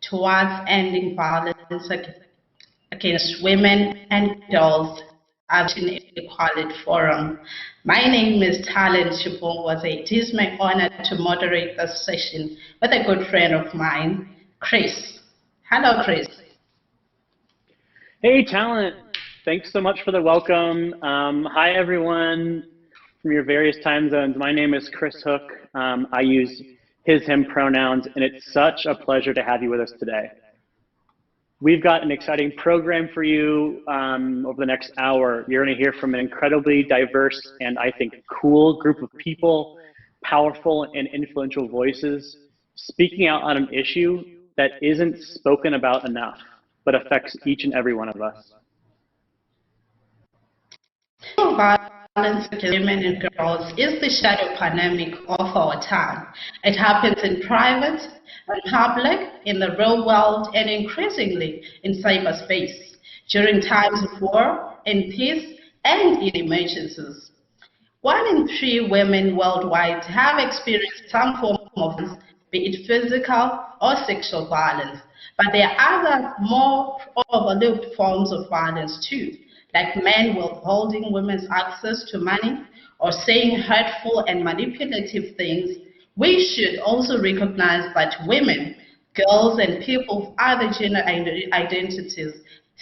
towards ending violence against women and girls at an Equality Forum. My name is Talent Shibongwaze. It is my honor to moderate this session with a good friend of mine, Chris. Hello, Chris. Hey, Talent. Thanks so much for the welcome. Hi, everyone from your various time zones. My name is Chris Hook. I use his, him pronouns, and it's such a pleasure to have you with us today. We've got an exciting program for you over the next hour. You're going to hear from an incredibly diverse and I think cool group of people, powerful and influential voices, speaking out on an issue that isn't spoken about enough, but affects each and every one of us. Violence against women and girls is the shadow pandemic of our time. It happens in private, in public, in the real world, and increasingly in cyberspace, during times of war, in peace, and in emergencies. 1 in 3 women worldwide have experienced some form of violence, be it physical or sexual violence, but there are other more overlooked forms of violence too, like men withholding women's access to money or saying hurtful and manipulative things. We should also recognize that women, girls, and people of other gender identities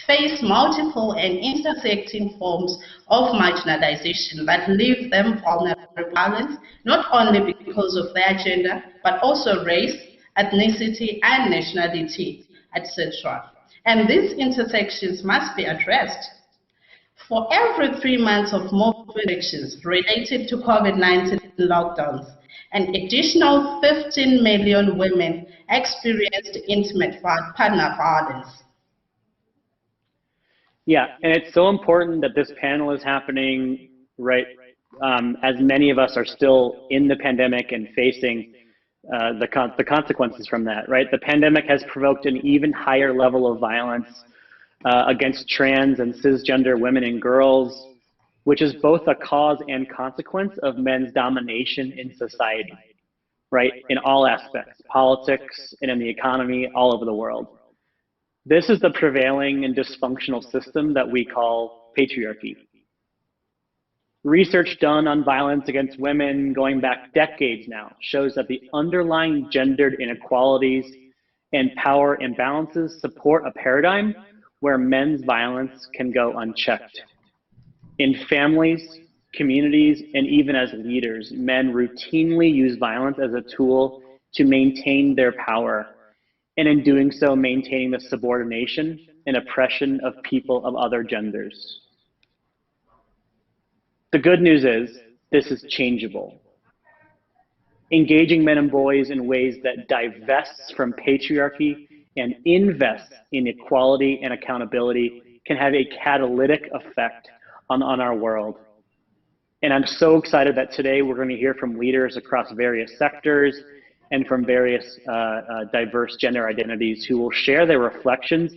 face multiple and intersecting forms of marginalization that leave them vulnerable to violence, not only because of their gender, but also race, ethnicity, and nationality, etc. And these intersections must be addressed. For every 3 months of more infections related to COVID-19 lockdowns, an additional 15 million women experienced intimate partner violence. Yeah, and it's so important that this panel is happening, right, as many of us are still in the pandemic and facing the consequences from that, right? The pandemic has provoked an even higher level of violence against trans and cisgender women and girls, which is both a cause and consequence of men's domination in society, right? In all aspects, politics and in the economy all over the world. This is the prevailing and dysfunctional system that we call patriarchy. Research done on violence against women going back decades now shows that the underlying gendered inequalities and power imbalances support a paradigm where men's violence can go unchecked. In families, communities, and even as leaders, men routinely use violence as a tool to maintain their power, and in doing so, maintaining the subordination and oppression of people of other genders. The good news is, this is changeable. Engaging men and boys in ways that divests from patriarchy and invests in equality and accountability can have a catalytic effect on our world. And I'm so excited that today we're going to hear from leaders across various sectors and from various diverse gender identities who will share their reflections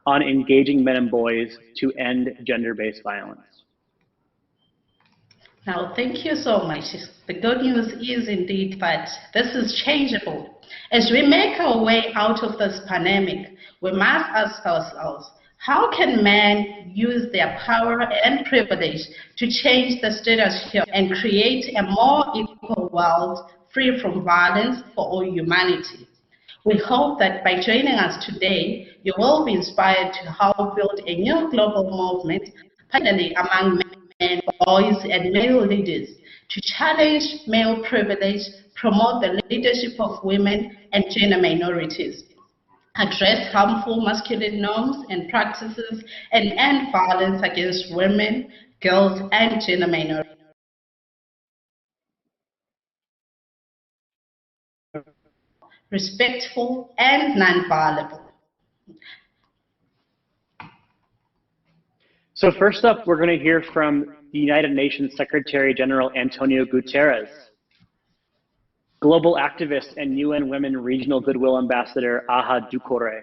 on engaging men and boys to end gender-based violence. Now, thank you so much. The good news is indeed that this is changeable. As we make our way out of this pandemic, we must ask ourselves, how can men use their power and privilege to change the status quo and create a more equal world free from violence for all humanity? We hope that by joining us today, you will be inspired to help build a new global movement, particularly among men, boys, and male leaders, to challenge male privilege, promote the leadership of women and gender minorities, address harmful masculine norms and practices, and end violence against women, girls, and gender minorities. Respectful and non-violent. So first up, we're going to hear from the United Nations Secretary General Antonio Guterres, global activist and UN Women Regional Goodwill Ambassador Aha Dukore,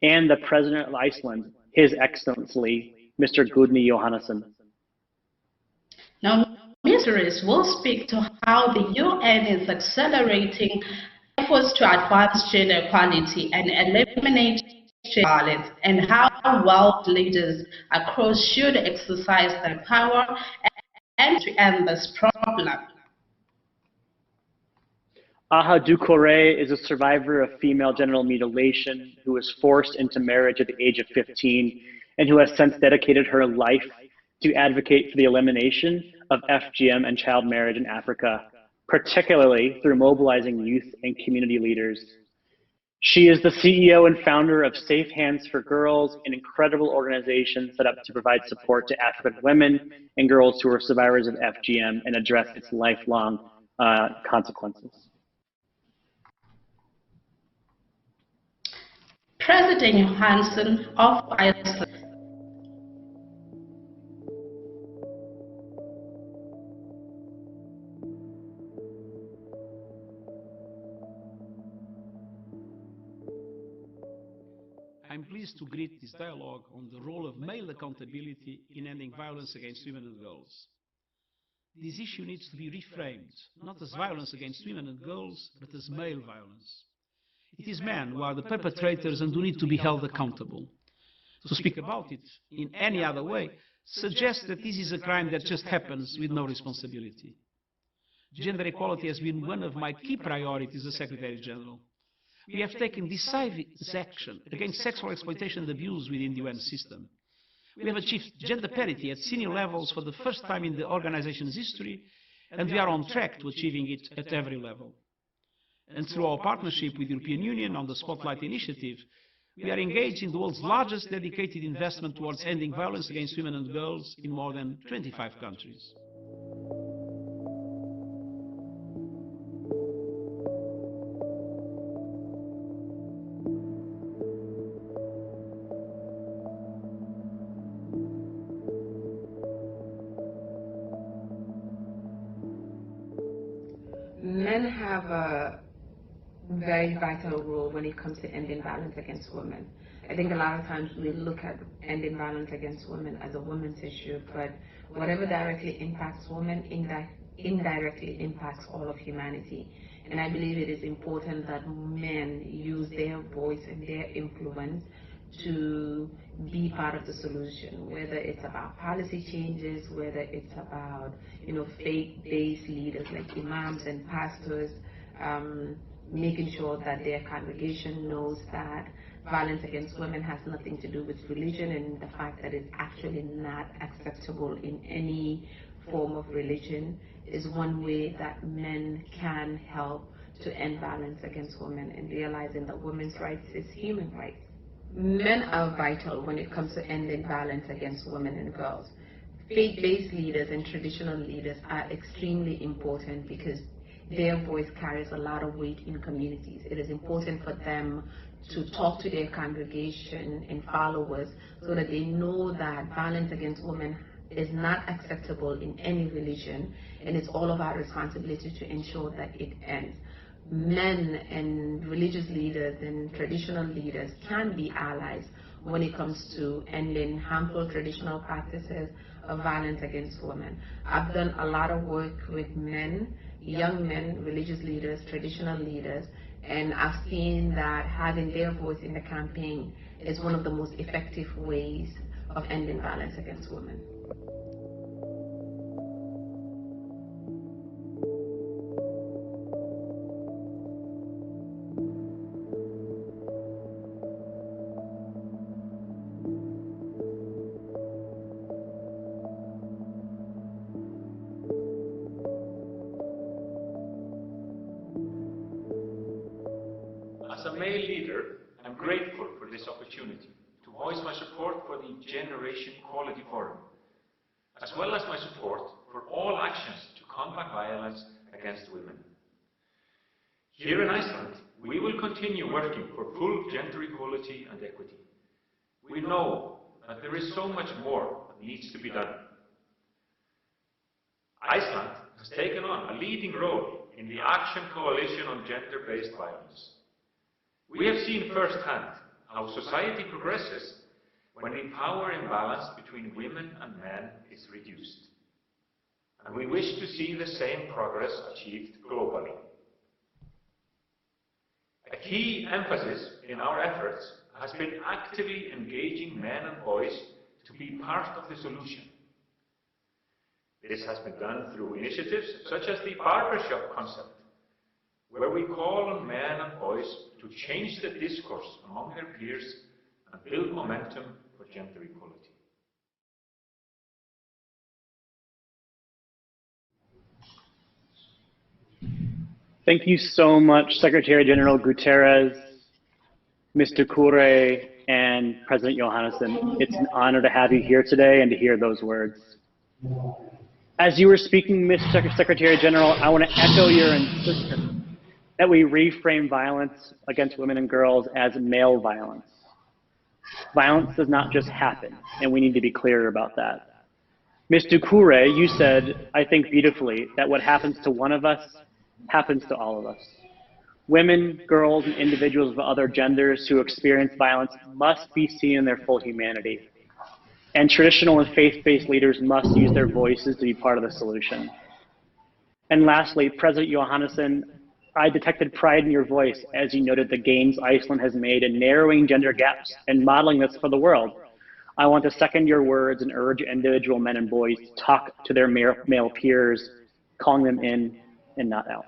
and the President of Iceland, His Excellency, Mr. Gudni Johannesson. Now, Ms. will speak to how the UN is accelerating efforts to advance gender equality and eliminate gender violence, and how world leaders across should exercise their power and to end this problem. Aha Dukore is a survivor of female genital mutilation who was forced into marriage at the age of 15 and who has since dedicated her life to advocate for the elimination of FGM and child marriage in Africa, particularly through mobilizing youth and community leaders. She is the CEO and founder of Safe Hands for Girls, an incredible organization set up to provide support to African women and girls who are survivors of FGM and address its lifelong consequences. President Johansson of Iceland. I'm pleased to greet this dialogue on the role of male accountability in ending violence against women and girls. This issue needs to be reframed, not as violence against women and girls, but as male violence. It is men who are the perpetrators and who need to be held accountable. To speak about it in any other way suggests that this is a crime that just happens with no responsibility. Gender equality has been one of my key priorities as Secretary General. We have taken decisive action against sexual exploitation and abuse within the UN system. We have achieved gender parity at senior levels for the first time in the organization's history, and we are on track to achieving it at every level. And through our partnership with the European Union on the Spotlight Initiative, we are engaged in the world's largest dedicated investment towards ending violence against women and girls in more than 25 countries. Men have a very vital role when it comes to ending violence against women. I think a lot of times we look at ending violence against women as a women's issue, but whatever directly impacts women indirectly impacts all of humanity. And I believe it is important that men use their voice and their influence to be part of the solution, whether it's about policy changes, whether it's about, faith-based leaders like imams and pastors, making sure that their congregation knows that violence against women has nothing to do with religion, and the fact that it's actually not acceptable in any form of religion is one way that men can help to end violence against women, and realizing that women's rights is human rights. Men are vital when it comes to ending violence against women and girls. Faith-based leaders and traditional leaders are extremely important because their voice carries a lot of weight in communities. It is important for them to talk to their congregation and followers so that they know that violence against women is not acceptable in any religion, and it's all of our responsibility to ensure that it ends. Men and religious leaders and traditional leaders can be allies when it comes to ending harmful traditional practices of violence against women. I've done a lot of work with men, young men, religious leaders, traditional leaders, and I've seen that having their voice in the campaign is one of the most effective ways of ending violence against women. As a male leader, I'm grateful for this opportunity to voice my support for the Generation Equality Forum, as well as my support for all actions to combat violence against women. Here in Iceland, we will continue working for full gender equality and equity. We know that there is so much more that needs to be done. Iceland has taken on a leading role in the Action Coalition on Gender-Based Violence. We have seen firsthand how society progresses when the power imbalance between women and men is reduced. And we wish to see the same progress achieved globally. A key emphasis in our efforts has been actively engaging men and boys to be part of the solution. This has been done through initiatives such as the barbershop concept, where we call on men and boys to change the discourse among their peers and build momentum for gender equality. Thank you so much, Secretary General Guterres, Mr. Kure, and President Johannesson. It's an honor to have you here today and to hear those words. As you were speaking, Mr. Secretary General, I want to echo your insistence that we reframe violence against women and girls as male violence. Violence does not just happen, and we need to be clear about that. Mr. Kure, you said, I think beautifully, that what happens to one of us happens to all of us. Women, girls, and individuals of other genders who experience violence must be seen in their full humanity. And traditional and faith-based leaders must use their voices to be part of the solution. And lastly, President Johannesson, I detected pride in your voice as you noted the gains Iceland has made in narrowing gender gaps and modeling this for the world. I want to second your words and urge individual men and boys to talk to their male peers, calling them in and not out.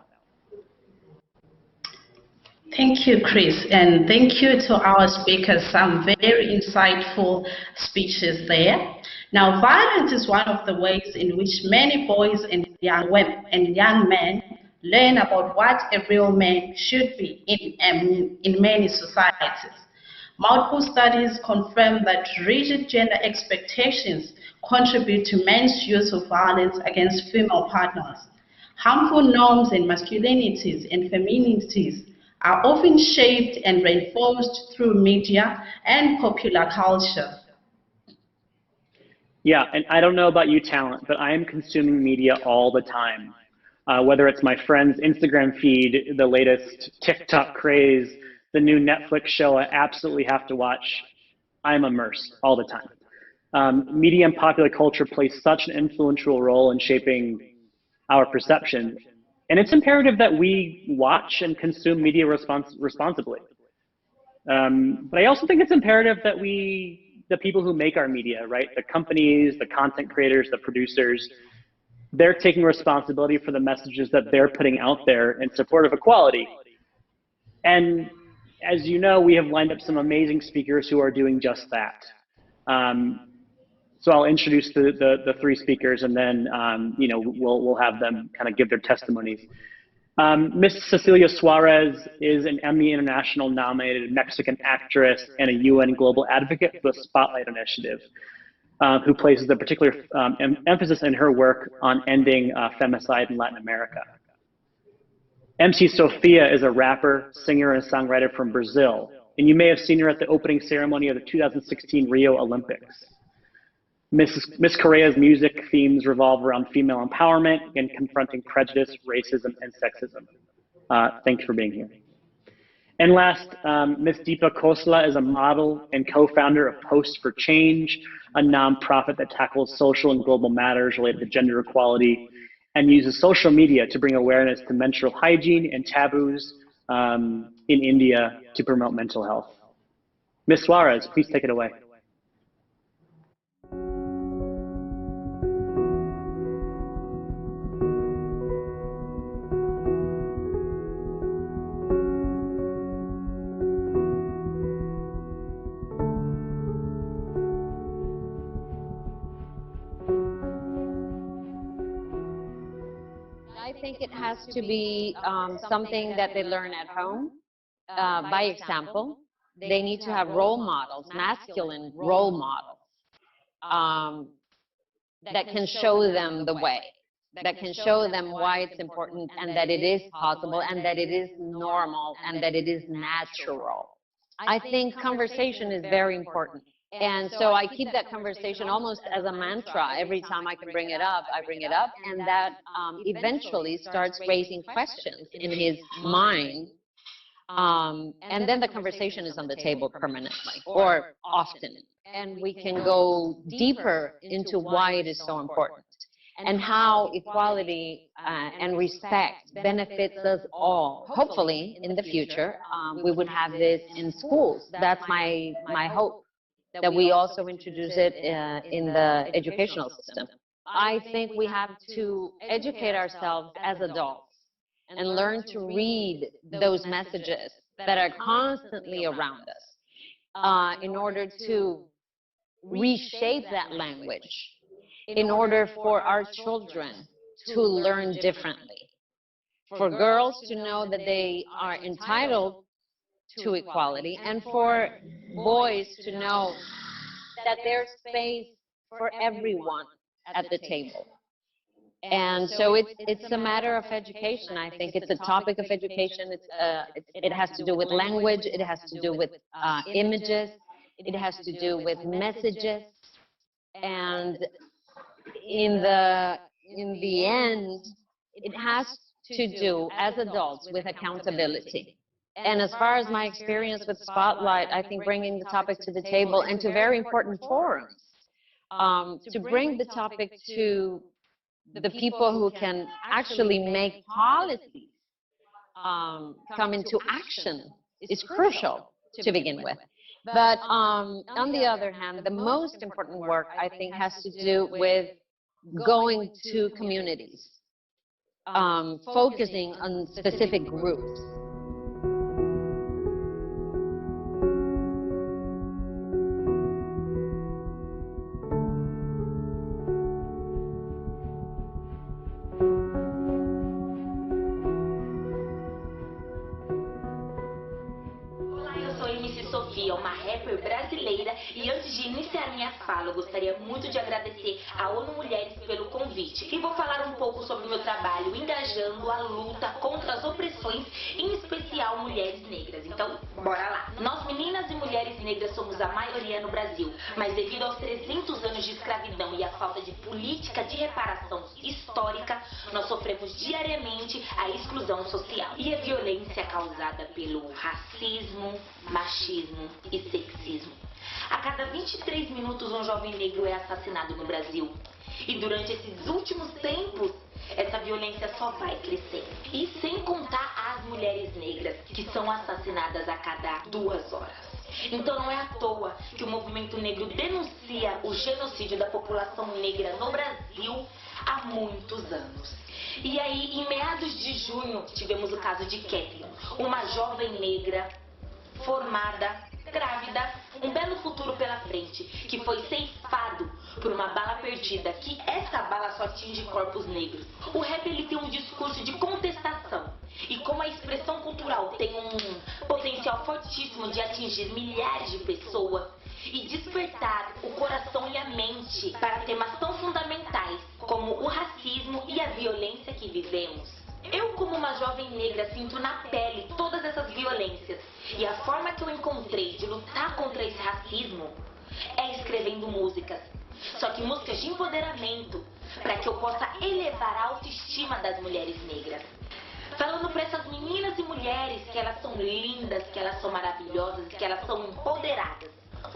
Thank you, Chris, and thank you to our speakers. Some very insightful speeches there. Now, violence is one of the ways in which many boys and young women and young men learn about what a real man should be in many societies. Multiple studies confirm that rigid gender expectations contribute to men's use of violence against female partners. Harmful norms and masculinities and femininities are often shaped and reinforced through media and popular culture. Yeah, and I don't know about you, Talent, but I am consuming media all the time. Whether it's my friend's Instagram feed, the latest TikTok craze, the new Netflix show I absolutely have to watch, I'm immersed all the time. Media and popular culture play such an influential role in shaping our perception. And it's imperative that we watch and consume media responsibly. But I also think it's imperative that the people who make our media, right? The companies, the content creators, the producers, they're taking responsibility for the messages that they're putting out there in support of equality. And as you know, we have lined up some amazing speakers who are doing just that. So I'll introduce the three speakers, and then we'll have them kind of give their testimonies. Ms. Cecilia Suarez is an Emmy International nominated Mexican actress and a UN Global Advocate for the Spotlight Initiative, who places a particular emphasis in her work on ending femicide in Latin America. MC Sofia is a rapper, singer, and songwriter from Brazil, and you may have seen her at the opening ceremony of the 2016 Rio Olympics. Ms. Correa's music themes revolve around female empowerment and confronting prejudice, racism, and sexism. Thank you for being here. And last, Ms. Deepa Khosla is a model and co-founder of Post for Change, a nonprofit that tackles social and global matters related to gender equality and uses social media to bring awareness to menstrual hygiene and taboos in India to promote mental health. Ms. Suarez, please take it away. I think it has to be something that they learn at home by example. They need to have role models, masculine role models, that can show them the way, that can show them why it's important and that it is possible and that it is normal and that it is natural. I think conversation is very important. And so I keep that conversation almost as a mantra. Every time I can bring it up, I bring it up. And that eventually starts raising questions in his mind And then the conversation is on the table permanently or often. And we can go deeper into why it is so important and how equality and respect benefits us all. Hopefully, in the future, we would have this in schools. That's my hope, that we also introduce it in the educational system. I think we have to educate ourselves as adults and learn to read those messages that are constantly around us in order to reshape that language, in order for our children to learn differently, for girls to know that they are entitled to equality, and for boys to know that there's space for everyone at the table. And so it's a matter of education. I think it's a topic of education. It has to do with language. It has to do with images. It has to do with messages. And in the end, it has to do, as adults, with accountability. And as far as my experience with Spotlight, I think bringing the topic to the table and to very important forums, to bring the topic to the people who can actually make policies come into action is crucial to begin with. But on the other hand, the most important work, I think, has to do with going to communities, focusing on specific groups. Uma rapper brasileira, e antes de iniciar minha fala, eu gostaria muito de agradecer à ONU Mulheres pelo convite. E vou falar um pouco sobre o meu trabalho engajando a luta contra as opressões, em especial mulheres negras. Então, bora lá! Nós, meninas e mulheres negras, somos a maioria no Brasil, mas devido aos 300 anos de escravidão e à falta de política de reparação histórica, nós sofremos diariamente a exclusão social e a violência causada pelo racismo, machismo e sexismo. A cada 23 minutos um jovem negro é assassinado no Brasil. E durante esses últimos tempos, essa violência só vai crescendo. E sem contar as mulheres negras, que são assassinadas a cada 2 horas. Então não é à toa que o movimento negro denuncia o genocídio da população negra no Brasil há muitos anos. E aí, em meados de junho, tivemos o caso de Kathleen, uma jovem negra formada, grávida, um belo futuro pela frente, que foi ceifado por uma bala perdida, que essa bala só atinge corpos negros. O rap, ele tem um discurso de contestação, e como a expressão cultural tem um potencial fortíssimo de atingir milhares de pessoas e despertar o coração e a mente para temas tão fundamentais como o racismo e a violência que vivemos. Eu, como uma jovem negra, sinto na pele todas essas violências, e a forma que eu encontrei de lutar contra esse racismo é escrevendo músicas. Só que músicas de empoderamento, para que eu possa elevar a autoestima das mulheres negras. Falando para essas meninas e mulheres que elas são lindas, que elas são maravilhosas, que elas são empoderadas,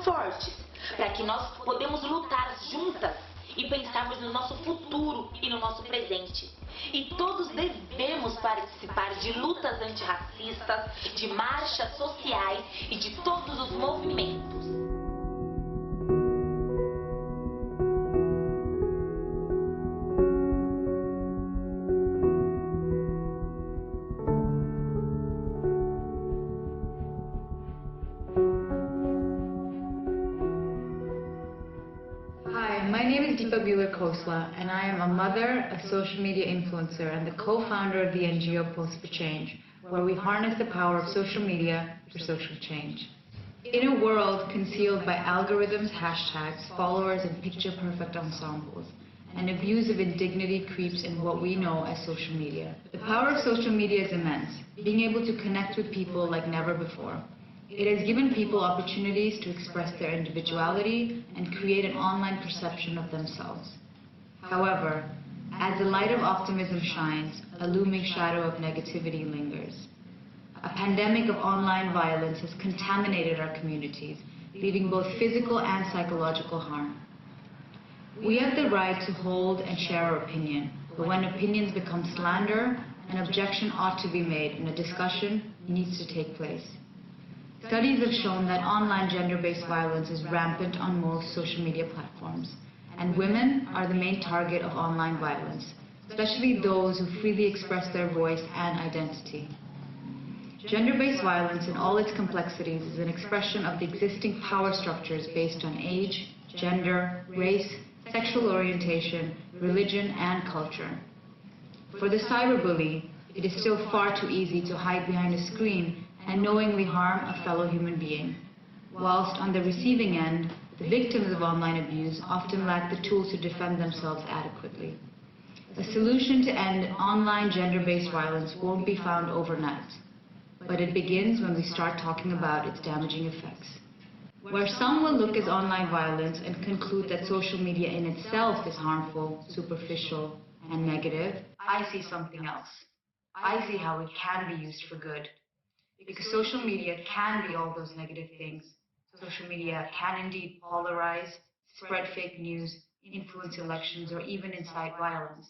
fortes, para que nós podemos lutar juntas e pensarmos no nosso futuro e no nosso presente. E todos devemos participar de lutas antirracistas, de marchas sociais e de todos os movimentos. And I am a mother, a social media influencer, and the co-founder of the NGO Post for Change, where we harness the power of social media for social change. In a world concealed by algorithms, hashtags, followers, and picture-perfect ensembles, an abuse of indignity creeps in what we know as social media. The power of social media is immense, being able to connect with people like never before. It has given people opportunities to express their individuality and create an online perception of themselves. However, as the light of optimism shines, a looming shadow of negativity lingers. a pandemic of online violence has contaminated our communities, leaving both physical and psychological harm. We have the right to hold and share our opinion, but when opinions become slander, an objection ought to be made and a discussion needs to take place. Studies have shown that online gender-based violence is rampant on most social media platforms, and women are the main target of online violence, especially those who freely express their voice and identity. Gender-based violence in all its complexities is an expression of the existing power structures based on age, gender, race, sexual orientation, religion, and culture. For the cyberbully, it is still far too easy to hide behind a screen and knowingly harm a fellow human being, whilst on the receiving end, the victims of online abuse often lack the tools to defend themselves adequately. A solution to end online gender-based violence won't be found overnight, but it begins when we start talking about its damaging effects. Where some will look at online violence and conclude that social media in itself is harmful, superficial, and negative, I see something else. I see how it can be used for good. Because social media can be all those negative things. Social media can indeed polarize, spread fake news, influence elections, or even incite violence.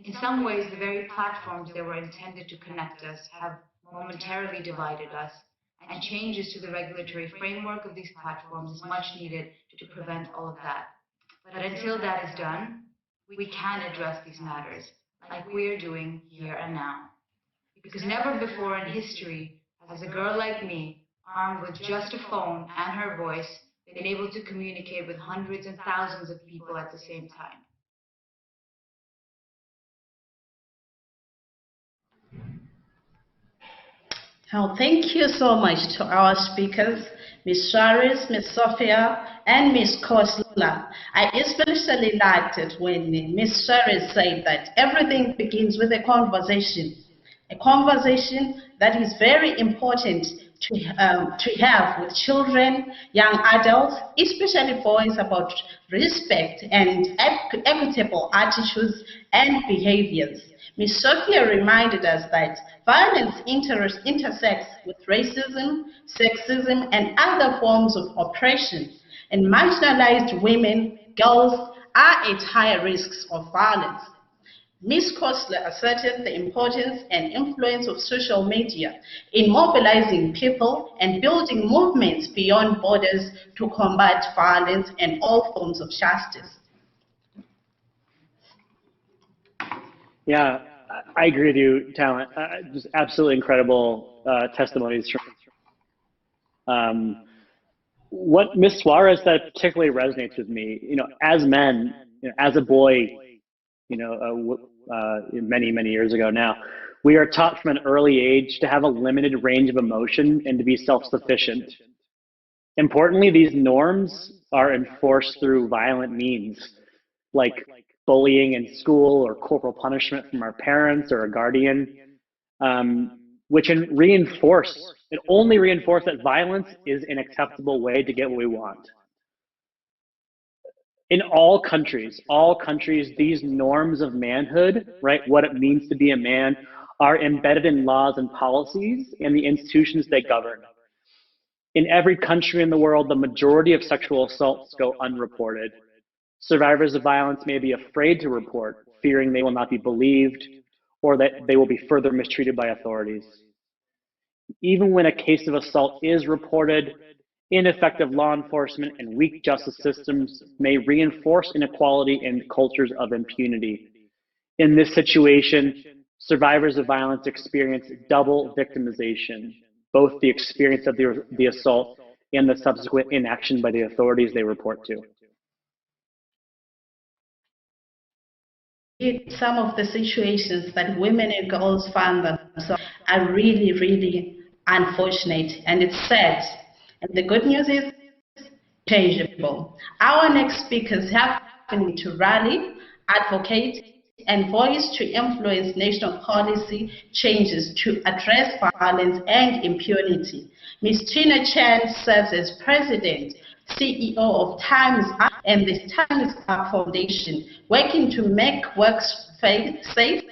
In some ways, the very platforms that were intended to connect us have momentarily divided us, and changes to the regulatory framework of these platforms is much needed to prevent all of that. But until that is done, we can address these matters, like we are doing here and now. Because never before in history has a girl like me, armed with just a phone and her voice, been able to communicate with hundreds and thousands of people at the same time. Now, thank you so much to our speakers, Ms. Suarez, Ms. Sophia, and Ms. Kosla. I especially liked it when Ms. Suarez said that everything begins with a conversation that is very important to have with children, young adults, especially boys, about respect and equitable attitudes and behaviors. Ms. Sophia reminded us that violence intersects with racism, sexism, and other forms of oppression, and marginalized women, girls, are at higher risks of violence. Ms. Kosler asserted the importance and influence of social media in mobilizing people and building movements beyond borders to combat violence and all forms of justice. Yeah, I agree with you, Talent. Just absolutely incredible testimonies. What Ms. Suarez said particularly resonates with me. You know, as men, as a boy, many years ago now, we are taught from an early age to have a limited range of emotion and to be self-sufficient. Importantly, these norms are enforced through violent means, like bullying in school or corporal punishment from our parents or a guardian, which only reinforce that violence is an acceptable way to get what we want. In all countries, these norms of manhood, right, what it means to be a man, are embedded in laws and policies and the institutions they govern. In every country in the world, the majority of sexual assaults go unreported. Survivors of violence may be afraid to report, fearing they will not be believed or that they will be further mistreated by authorities. Even when a case of assault is reported, ineffective law enforcement and weak justice systems may reinforce inequality and cultures of impunity. In this situation, survivors of violence experience double victimization, both the experience of the assault and the subsequent inaction by the authorities they report to. Some of the situations that women and girls find themselves are really unfortunate, and it's sad. And the good news is changeable. Our next speakers have been to rally, advocate, and voice to influence national policy changes to address violence and impunity. Ms. Tina Chan serves as President, CEO of Time's Up and the Time's Up Foundation, working to make works safe,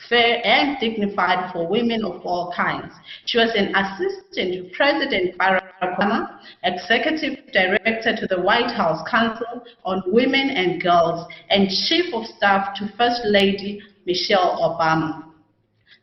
fair and dignified for women of all kinds. She was an assistant to President Barack Obama, executive director to the White House Council on Women and Girls, and chief of staff to First Lady Michelle Obama.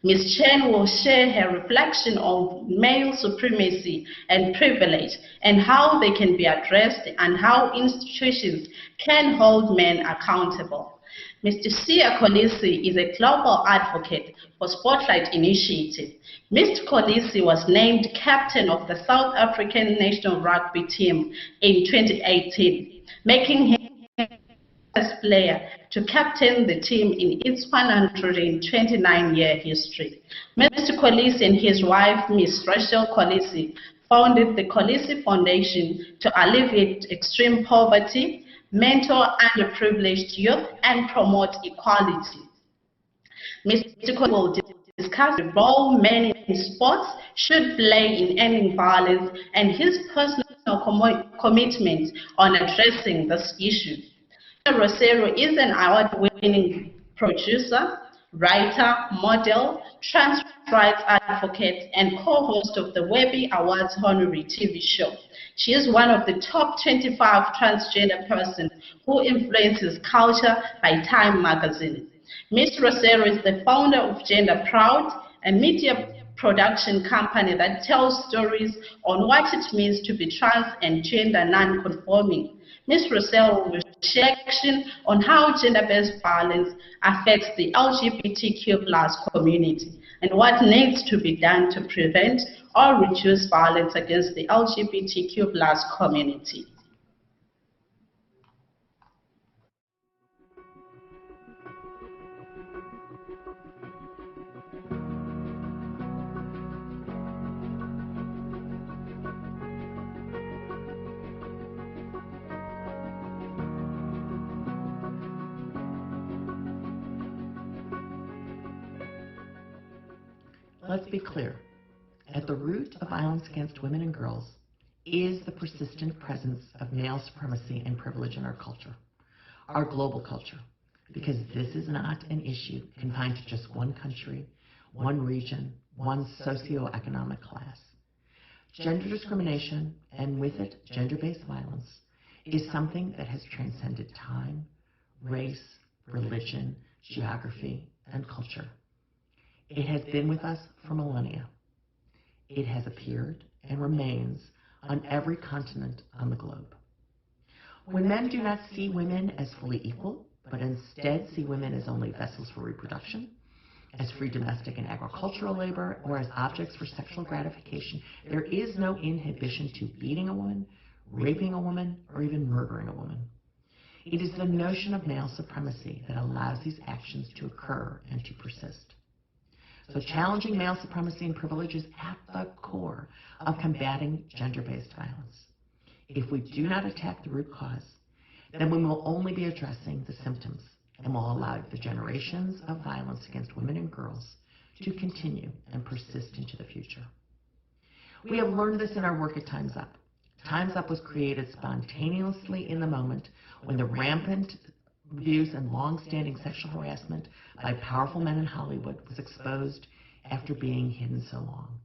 Ms. Chen will share her reflection on male supremacy and privilege and how they can be addressed and how institutions can hold men accountable. Mr. Siya Kolisi is a global advocate for Spotlight Initiative. Mr. Kolisi was named captain of the South African national rugby team in 2018, making him player to captain the team in its 129-year history. Mr. Kolisi and his wife, Ms. Rachel Kolisi, founded the Kolisi Foundation to alleviate extreme poverty, mentor underprivileged youth, and promote equality. Mr. Kolisi will discuss the role men in sports should play in ending violence and his personal commitment on addressing this issue. Rosero is an award-winning producer, writer, model, trans rights advocate, and co-host of the Webby Awards honorary TV show. She is one of the top 25 transgender persons who influences culture by Time magazine. Ms. Rosero is the founder of Gender Proud, a media production company that tells stories on what it means to be trans and gender non-conforming. Ms. Rosero will share action on how gender-based violence affects the LGBTQ+ community and what needs to be done to prevent or reduce violence against the LGBTQ+ community. Let's be clear. At the root of violence against women and girls is the persistent presence of male supremacy and privilege in our culture, our global culture, because this is not an issue confined to just one country, one region, one socioeconomic class. Gender discrimination, and with it, gender-based violence, is something that has transcended time, race, religion, geography, and culture. It has been with us for millennia. It has appeared and remains on every continent on the globe. When men do not see women as fully equal, but instead see women as only vessels for reproduction, as free domestic and agricultural labor, or as objects for sexual gratification, there is no inhibition to beating a woman, raping a woman, or even murdering a woman. It is the notion of male supremacy that allows these actions to occur and to persist. So challenging male supremacy and privilege is at the core of combating gender-based violence. If we do not attack the root cause, then we will only be addressing the symptoms and will allow the generations of violence against women and girls to continue and persist into the future. We have learned this in our work at Time's Up. Time's Up was created spontaneously in the moment when the rampant abuse and long-standing sexual harassment by powerful men in Hollywood was exposed after being hidden so long.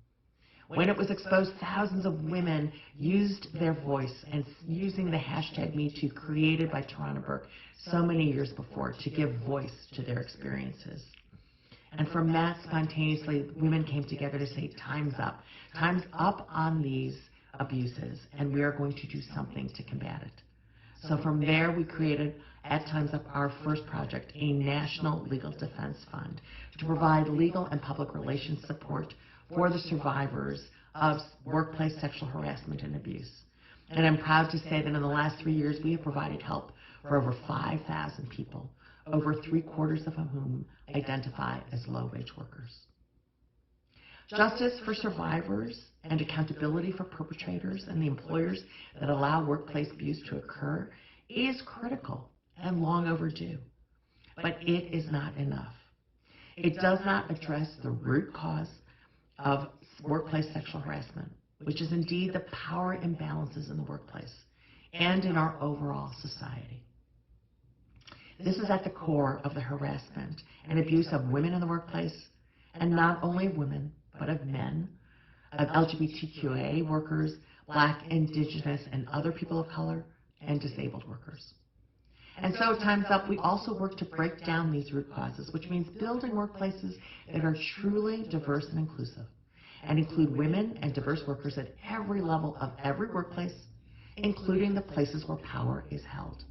When it was exposed, thousands of women used their voice, and using the hashtag #MeToo created by Tarana Burke so many years before to give voice to their experiences. And from that, spontaneously, women came together to say, time's up. Time's up on these abuses, and we are going to do something to combat it. So from there, we created, at Time's Up, our first project, a national legal defense fund to provide legal and public relations support for the survivors of workplace sexual harassment and abuse. And I'm proud to say that in the last 3 years, we have provided help for over 5,000 people, over 3/4 of whom identify as low-wage workers. Justice for survivors and accountability for perpetrators and the employers that allow workplace abuse to occur is critical and long overdue. But it is not enough. It does not address the root cause of workplace sexual harassment, which is indeed the power imbalances in the workplace and in our overall society. This is at the core of the harassment and abuse of women in the workplace, and not only of women, but of men, of LGBTQIA workers, Black, Indigenous, and other people of color, and disabled workers. And so at Time's Up, we also work to break down these root causes, which means building workplaces that are truly diverse and inclusive, and include women and diverse workers at every level of every workplace, including the places where power is held.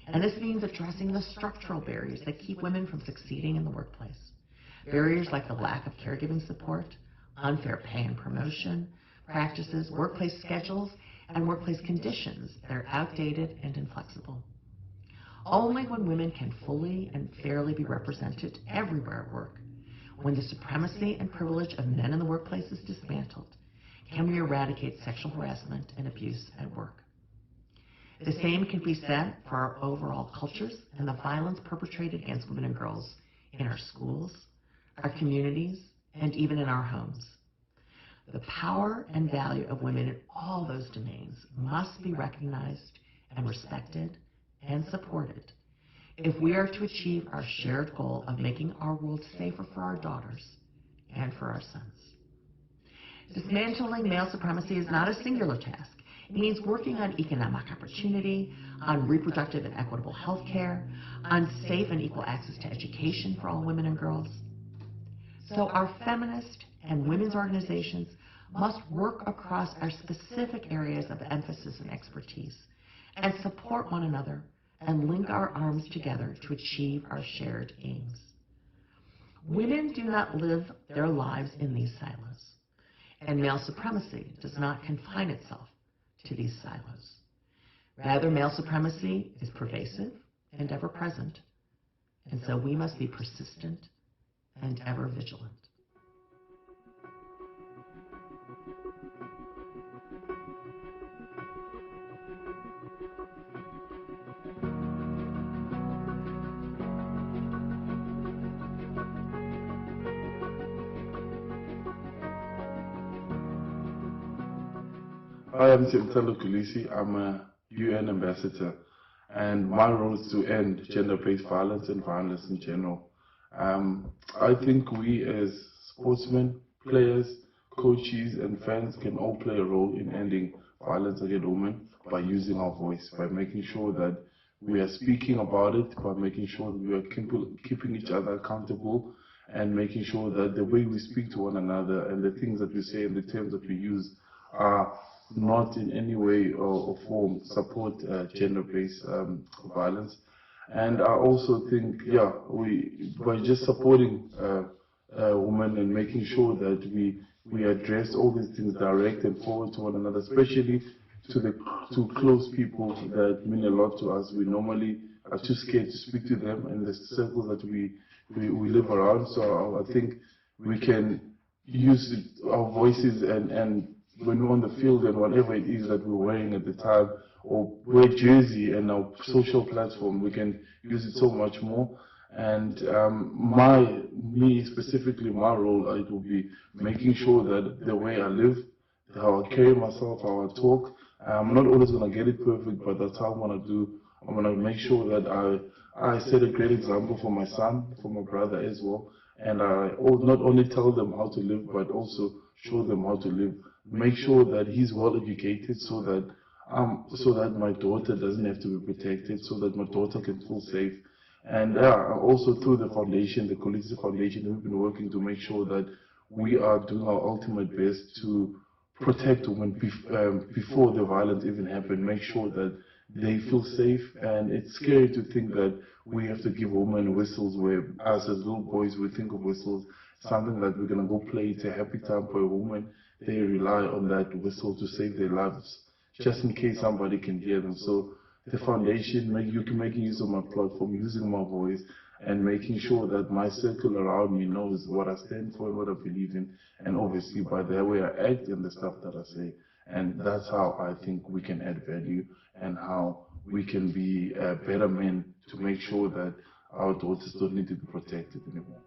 And this means addressing the structural barriers that keep women from succeeding in the workplace. Barriers like the lack of caregiving support, unfair pay and promotion practices, workplace schedules, and workplace conditions that are outdated and inflexible. Only when women can fully and fairly be represented everywhere at work, when the supremacy and privilege of men in the workplace is dismantled, can we eradicate sexual harassment and abuse at work. The same can be said for our overall cultures and the violence perpetrated against women and girls in our schools, our communities, and even in our homes. The power and value of women in all those domains must be recognized and respected and supported if we are to achieve our shared goal of making our world safer for our daughters and for our sons. Dismantling male supremacy is not a singular task. It means working on economic opportunity, on reproductive and equitable health care, on safe and equal access to education for all women and girls. So our feminist and women's organizations must work across our specific areas of emphasis and expertise and support one another and link our arms together to achieve our shared aims. Women do not live their lives in these silos, and male supremacy does not confine itself to these silos. Rather, male supremacy is pervasive and ever present, and so we must be persistent and ever vigilant. Hi, I'm Genital. I'm a UN ambassador, and my role is to end gender-based violence and violence in general. I think we as sportsmen, players, coaches, and fans can all play a role in ending violence against women by using our voice, by making sure that we are speaking about it, by making sure that we are keeping each other accountable, and making sure that the way we speak to one another and the things that we say and the terms that we use are not in any way or form support gender-based violence. And I also think, by just supporting women and making sure that we address all these things direct and forward to one another, especially to close people that mean a lot to us. We normally are too scared to speak to them in the circles that we live around. So I think we can use our voices and when we're on the field and whatever it is that we're wearing at the time, or wear jersey and our social platform, we can use it so much more. And me specifically, my role, it will be making sure that the way I live, how I carry myself, how I talk, I'm not always going to get it perfect, but that's how I'm going to do. I'm going to make sure that I set a great example for my son, for my brother as well. And I not only tell them how to live, but also show them how to live. Make sure that he's well educated so that my daughter doesn't have to be protected, so that my daughter can feel safe. And also through the foundation, the Collegiate Foundation, we've been working to make sure that we are doing our ultimate best to protect women before the violence even happens, make sure that they feel safe. And it's scary to think that we have to give women whistles, where us as little boys we think of whistles, something that we're going to go play. It's a happy time for a woman. They rely on that whistle to save their lives, just in case somebody can hear them. So the foundation, making use of my platform, using my voice, and making sure that my circle around me knows what I stand for and what I believe in, and obviously by the way I act and the stuff that I say. And that's how I think we can add value and how we can be better men to make sure that our daughters don't need to be protected anymore.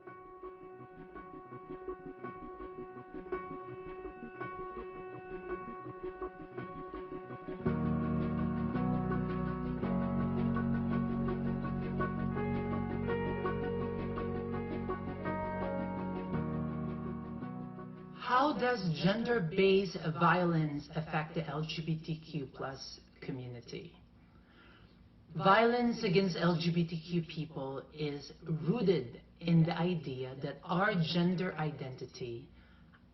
how does gender-based violence affect the LGBTQ+ community? Violence against LGBTQ people is rooted in the idea that our gender identity,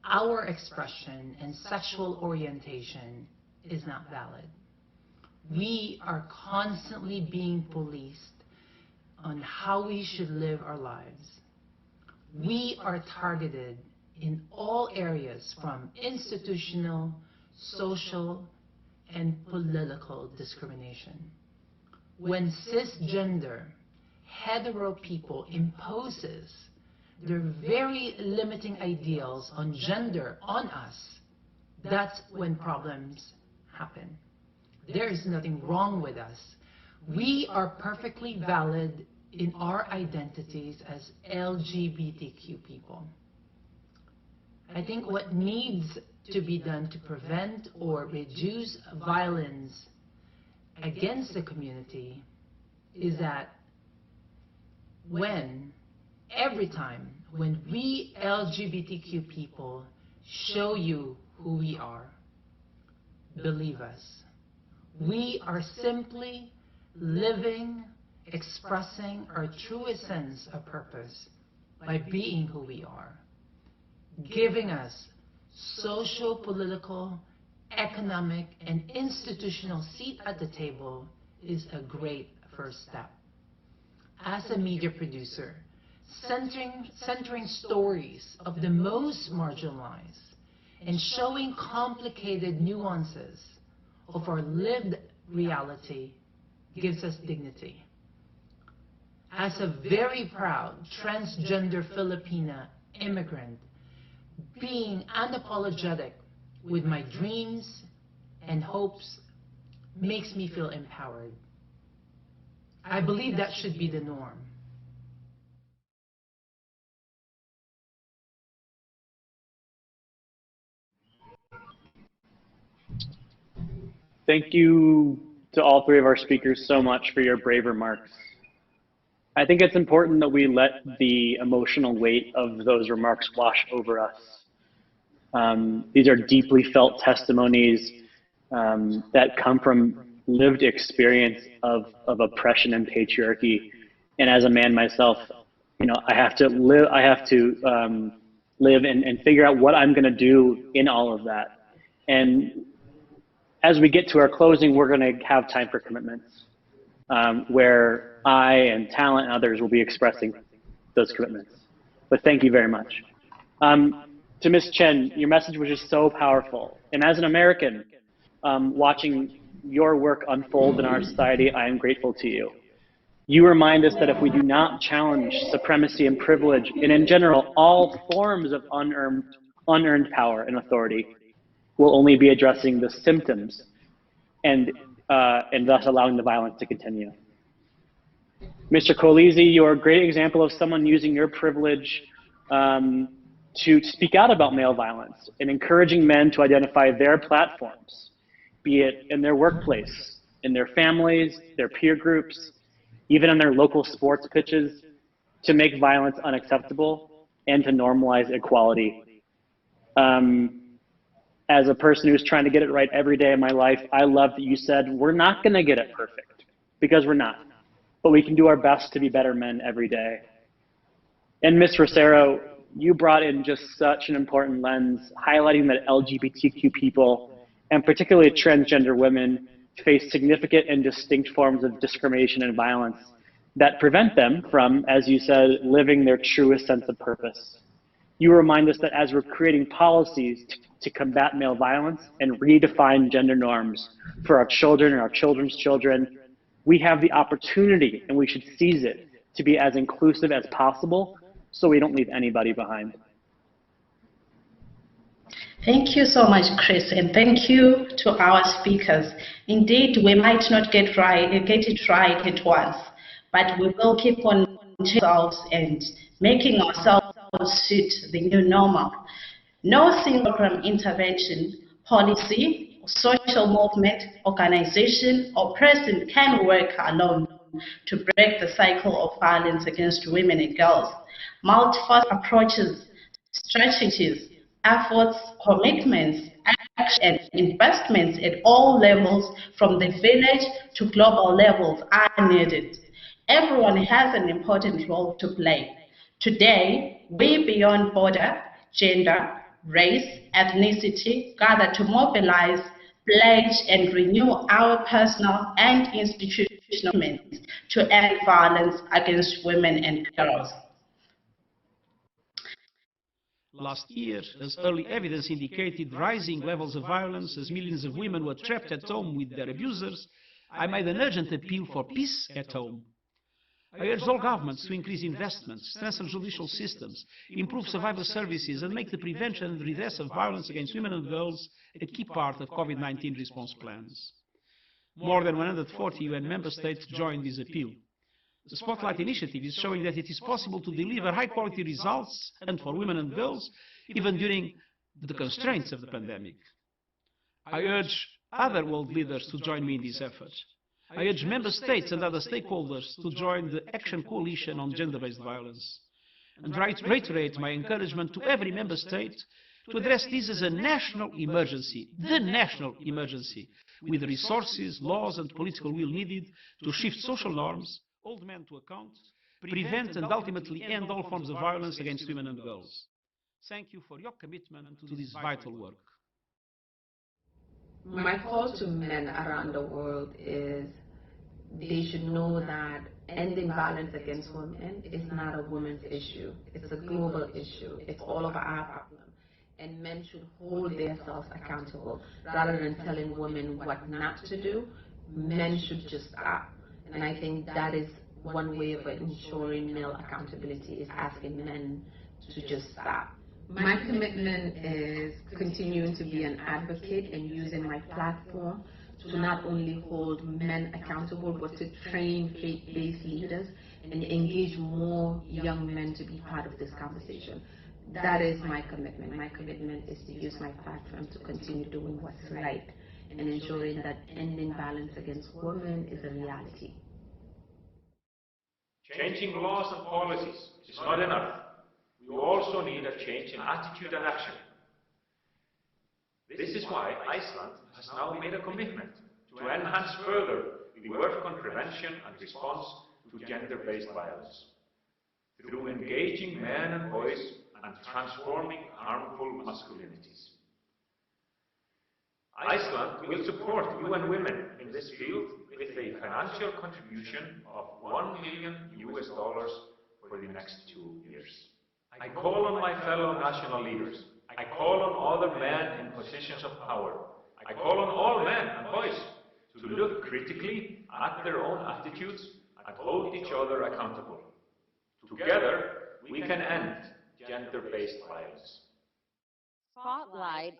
our expression, and sexual orientation is not valid. We are constantly being policed on how we should live our lives. We are targeted in all areas from institutional, social, and political discrimination. When cisgender, hetero people imposes their very limiting ideals on gender on us, that's when problems happen. There is nothing wrong with us. We are perfectly valid in our identities as LGBTQ people. I think what needs to be done to prevent or reduce violence against the community is that every time when we LGBTQ people show you who we are, believe us. We are simply living, expressing our true essence of purpose by being who we are. Giving us social, political, economic, and institutional seat at the table is a great first step. As a media producer, centering stories of the most marginalized and showing complicated nuances of our lived reality gives us dignity. As a very proud transgender Filipina immigrant, being unapologetic with my dreams and hopes makes me feel empowered. I believe that should be the norm. Thank you to all three of our speakers so much for your brave remarks. I think it's important that we let the emotional weight of those remarks wash over us. These are deeply felt testimonies that come from lived experience of oppression and patriarchy. And as a man myself, I have to live and figure out what I'm going to do in all of that. And as we get to our closing, we're going to have time for commitments, where I and Talent and others will be expressing those commitments. But thank you very much. To Ms. Chen, your message was just so powerful. And as an American, watching your work unfold in our society, I am grateful to you. You remind us that if we do not challenge supremacy and privilege, and in general, all forms of unearned power and authority, we'll only be addressing the symptoms and thus allowing the violence to continue. Mr. Kolisi, you're a great example of someone using your privilege to speak out about male violence and encouraging men to identify their platforms, be it in their workplace, in their families, their peer groups, even in their local sports pitches, to make violence unacceptable and to normalize equality. As a person who's trying to get it right every day of my life, I love that you said, we're not gonna get it perfect, because we're not, but we can do our best to be better men every day. And Ms. Rosero, you brought in just such an important lens, highlighting that LGBTQ people, and particularly transgender women, face significant and distinct forms of discrimination and violence that prevent them from, as you said, living their truest sense of purpose. You remind us that as we're creating policies to combat male violence and redefine gender norms for our children and our children's children, we have the opportunity, and we should seize it, to be as inclusive as possible so we don't leave anybody behind. Thank you so much, Chris, and thank you to our speakers. Indeed, we might not get it right at once, but we will keep on ourselves and making ourselves suit the new normal. No single program, intervention, policy, social movement, organization, or person can work alone to break the cycle of violence against women and girls. Multiple approaches, strategies, efforts, commitments, action, and investments at all levels, from the village to global levels, are needed. Everyone has an important role to play. Today, we beyond border, gender, race, ethnicity gather to mobilize, pledge, and renew our personal and institutional commitments to end violence against women and girls. Last year, as early evidence indicated rising levels of violence as millions of women were trapped at home with their abusers, I made an urgent appeal for peace at home. I urge all governments to increase investments, strengthen judicial systems, improve survivor services, and make the prevention and redress of violence against women and girls a key part of COVID-19 response plans. More than 140 UN member states joined this appeal. The Spotlight initiative is showing that it is possible to deliver high-quality results, and for women and girls, even during the constraints of the pandemic. I urge other world leaders to join me in this effort. I urge member states and other stakeholders to join the Action Coalition on Gender-Based Violence, and reiterate my encouragement to every member state to address this as a national emergency, the national emergency, with the resources, laws and political will needed to shift social norms, hold men to account, prevent and ultimately end all forms of violence against women and girls. Thank you for your commitment to this vital work. My call to men around the world is they should know that ending violence against women is not a women's issue. It's a global issue. It's all of our problem. And men should hold themselves accountable. Rather than telling women what not to do, men should just stop. And I think that is one way of ensuring male accountability, is asking men to just stop. My commitment is continuing to be an advocate and using my platform to not only hold men accountable, but to train faith-based leaders and engage more young men to be part of this conversation. That is my commitment. My commitment is to use my platform to continue doing what's right and ensuring that ending violence against women is a reality. Changing laws and policies is not enough. We also need a change in attitude and action. This is why Iceland has now made a commitment to enhance further the work on prevention and response to gender-based violence through engaging men and boys and transforming harmful masculinities. Iceland will support UN Women in this field with a financial contribution of $1 million for the next 2 years. I call on my fellow national leaders. I call on other men in positions of power. I call on all men and boys to look critically at their own attitudes and hold each other accountable. Together, we can end gender-based violence. Spotlight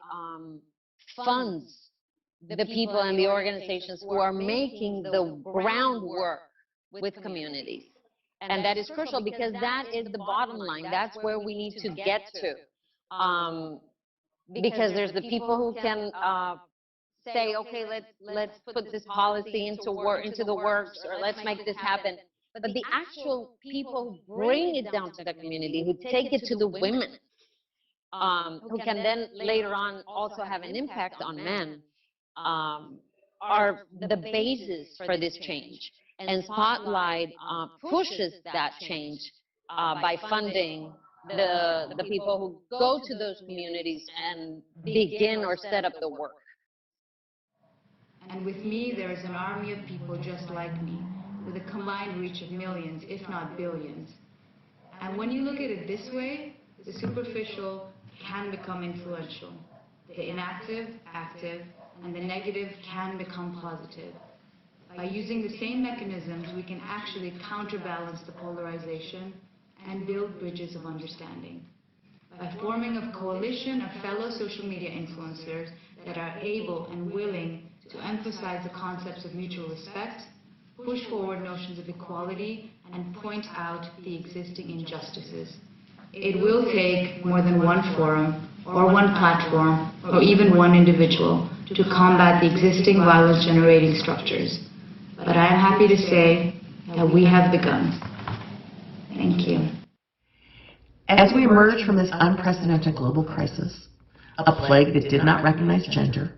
funds the people and the organizations who are making the groundwork with communities. And that is crucial, because that is the bottom line. That's where we need to get to. Because there's the people who can say, okay, let's put this policy into the works, or let's make this happen. But the actual people who bring it down to the community, who take it to the women, who can then later on also have an impact on men, are the basis for this change. And Spotlight pushes that change by funding the people who go to those communities and begin or set up the work. And with me, there is an army of people just like me, with a combined reach of millions, if not billions. And when you look at it this way, the superficial can become influential. The inactive, active, and the negative can become positive. By using the same mechanisms, we can actually counterbalance the polarization and build bridges of understanding. By forming a coalition of fellow social media influencers that are able and willing to emphasize the concepts of mutual respect, push forward notions of equality, and point out the existing injustices. It will take more than one forum, or one platform, or even one individual to combat the existing violence-generating structures. But I am happy to say that we have begun. Thank you. As we emerge from this unprecedented global crisis, a plague that did not recognize gender,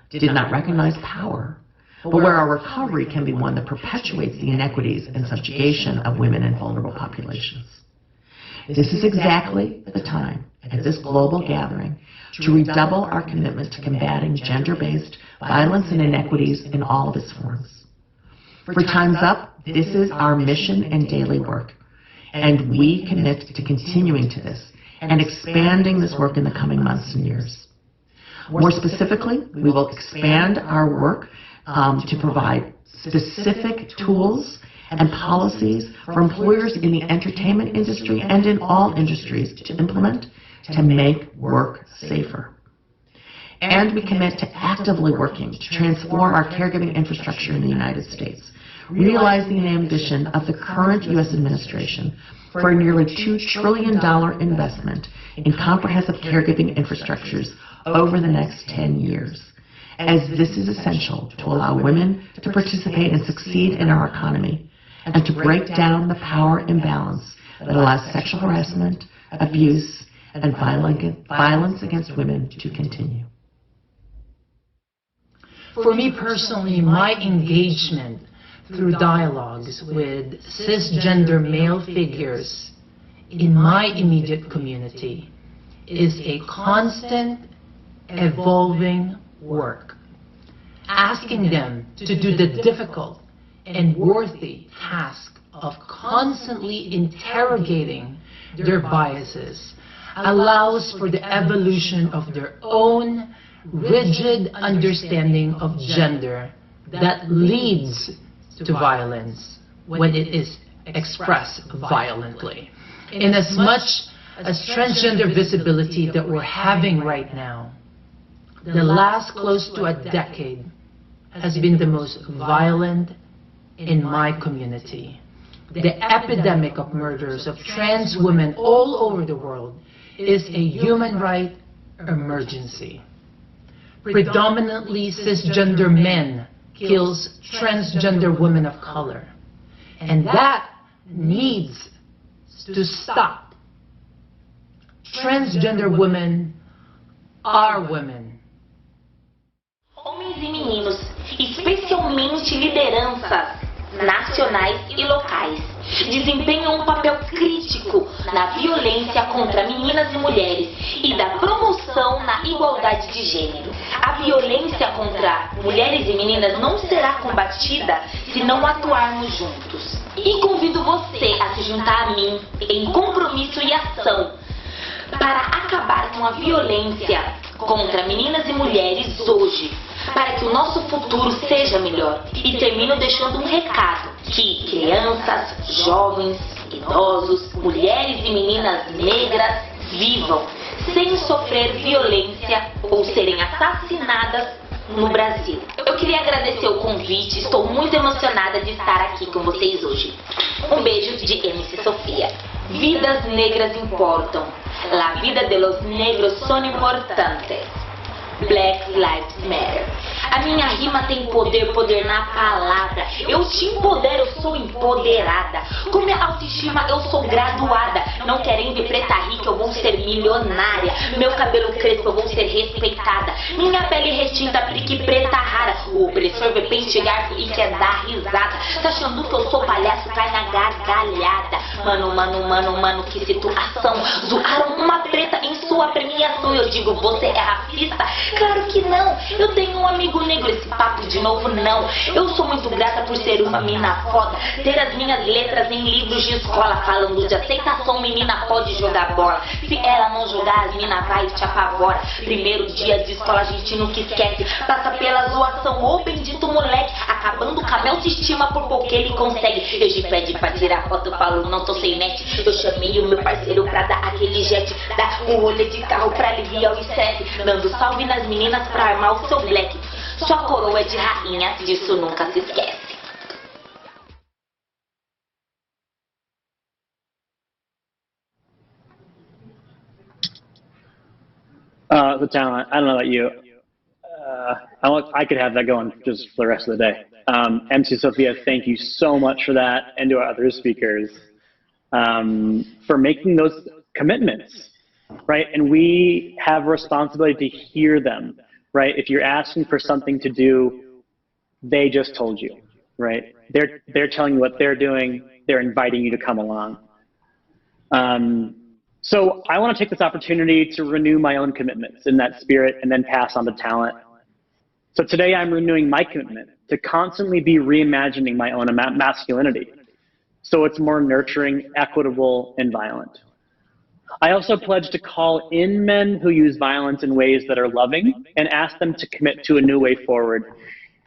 did not recognize power, but where our recovery can be one that perpetuates the inequities and subjugation of women and vulnerable populations. This is exactly the time at this global gathering to redouble our commitment to combating gender-based violence and inequities in all of its forms. For Time's Up, this is our mission and daily work, and we commit to continuing to this and expanding this work in the coming months and years. More specifically, we will expand our work to provide specific tools and policies for employers in the entertainment industry and in all industries to implement to make work safer. And we commit to actively working to transform our caregiving infrastructure in the United States, realizing the ambition of the current U.S. administration for a nearly $2 trillion investment in comprehensive caregiving infrastructures over the next 10 years, as this is essential to allow women to participate and succeed in our economy and to break down the power imbalance that allows sexual harassment, abuse, and violence against women to continue. For me personally, my engagement through dialogues with cisgender male figures in my immediate community is a constant, evolving work, asking them to do the difficult and worthy task of constantly interrogating their biases allows for the evolution of their own rigid understanding of gender that leads to violence when it is expressed violently. In as much as transgender visibility that we're having right now, the last close to a decade has been the most violent in my community. The epidemic of murders of trans women all over the world is a human right emergency. Predominantly cisgender men kills transgender women of color. And that needs to stop. Transgender women are women. Homens e meninos, especialmente lideranças nacionais e locais, desempenham um papel crítico na violência contra meninas e mulheres e da promoção na igualdade de gênero. A violência contra mulheres e meninas não será combatida se não atuarmos juntos. E convido você a se juntar a mim em compromisso e ação para acabar com a violência contra meninas e mulheres hoje, para que o nosso futuro seja melhor. E termino deixando um recado, que crianças, jovens, idosos, mulheres e meninas negras vivam sem sofrer violência ou serem assassinadas no Brasil. Eu queria agradecer o convite, estou muito emocionada de estar aqui com vocês hoje. Um beijo de MC Sofia. Vidas negras importam. La vida de los negros son importantes. Black Lives Matter. A minha rima tem poder, poder na palavra. Eu te empodero, eu sou empoderada. Com minha autoestima eu sou graduada. Não querem ver preta rica, eu vou ser milionária. Meu cabelo crespo, eu vou ser respeitada. Minha pele retinta, pique preta rara. O opressor vê pente garfo e quer dar risada. Tá achando que eu sou palhaço, cai na gargalhada. Mano, que situação. Zoaram uma preta em sua premiação. Eu digo, você é racista? Claro que não, eu tenho um amigo negro, esse papo de novo não. Eu sou muito grata por ser uma mina foda, ter as minhas letras em livros de escola, falando de aceitação, menina pode jogar bola. Se ela não jogar, as mina vai e te apavora. Primeiro dia de escola a gente nunca esquece, passa pela zoação, ô bendito moleque, acabando com a minha autoestima por pouco ele consegue. Eu te pede pra tirar foto, eu falo não tô sem net. Eu chamei o meu parceiro pra dar aquele jet, dar um rolê de carro pra aliviar o estresse, dando salve nas meninas pra armar o seu black. Sua coroa é de rainha, disso nunca se esquece. The talent, I don't know about you. I could have that going just for the rest of the day. MC Sophia, thank you so much for that, and to our other speakers for making those commitments. right? And we have a responsibility to hear them, right? If you're asking for something to do, they just told you, right? They're telling you what they're doing. They're inviting you to come along. So I want to take this opportunity to renew my own commitments in that spirit and then pass on to talent. So today I'm renewing my commitment to constantly be reimagining my own masculinity, so it's more nurturing, equitable, and violent. I also pledge to call in men who use violence in ways that are loving and ask them to commit to a new way forward.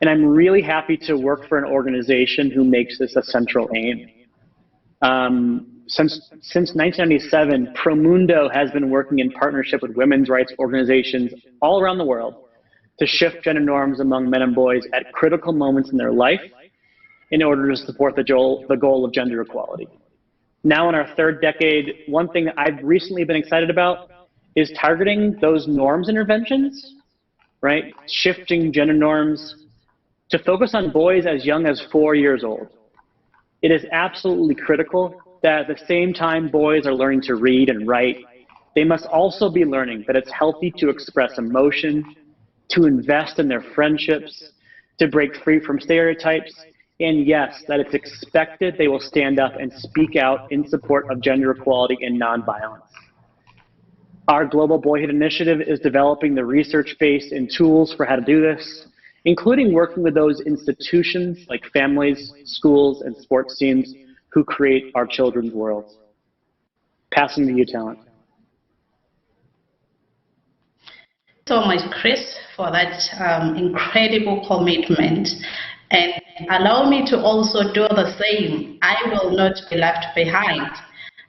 And I'm really happy to work for an organization who makes this a central aim. Since 1997, Promundo has been working in partnership with women's rights organizations all around the world to shift gender norms among men and boys at critical moments in their life in order to support the goal of gender equality. Now in our third decade, one thing that I've recently been excited about is targeting those norms interventions, right? Shifting gender norms to focus on boys as young as 4 years old. It is absolutely critical that at the same time boys are learning to read and write, they must also be learning that it's healthy to express emotion, to invest in their friendships, to break free from stereotypes, and yes, that it's expected they will stand up and speak out in support of gender equality and nonviolence. Our Global Boyhood Initiative is developing the research base and tools for how to do this, including working with those institutions like families, schools, and sports teams who create our children's worlds. Passing to you, talent. So much, Chris, for that incredible commitment. And allow me to also do the same. I will not be left behind.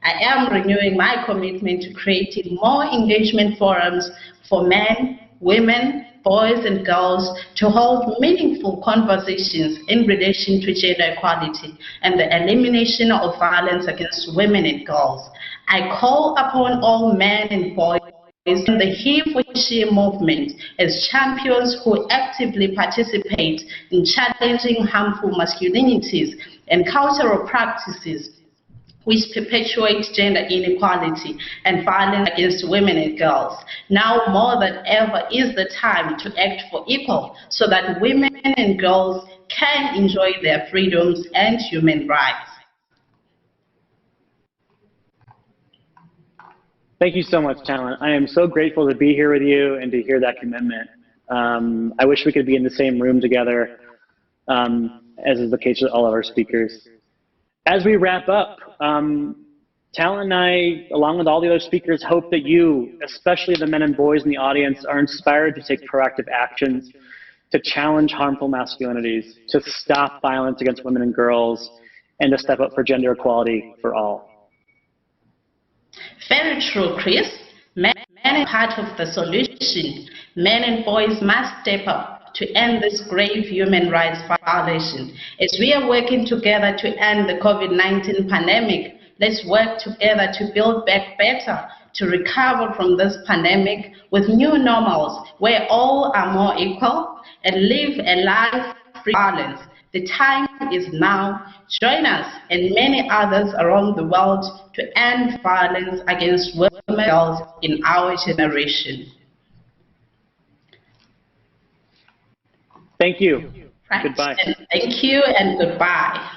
I am renewing my commitment to creating more engagement forums for men, women, boys, and girls to hold meaningful conversations in relation to gender equality and the elimination of violence against women and girls. I call upon all men and boys in the He for She movement as champions who actively participate in challenging harmful masculinities and cultural practices which perpetuate gender inequality and violence against women and girls. Now more than ever is the time to act for equal so that women and girls can enjoy their freedoms and human rights. Thank you so much, talent. I am so grateful to be here with you and to hear that commitment. I wish we could be in the same room together, as is the case with all of our speakers. As we wrap up, Talent and I, along with all the other speakers, hope that you, especially the men and boys in the audience, are inspired to take proactive actions to challenge harmful masculinities, to stop violence against women and girls, and to step up for gender equality for all. Very true, Chris. Men are part of the solution. Men and boys must step up to end this grave human rights violation. As we are working together to end the COVID-19 pandemic, let's work together to build back better, to recover from this pandemic with new normals where all are more equal and live a life free of violence. The time is now. Join us and many others around the world to end violence against women and girls in our generation. Thank you. Right. Goodbye. Thank you and goodbye.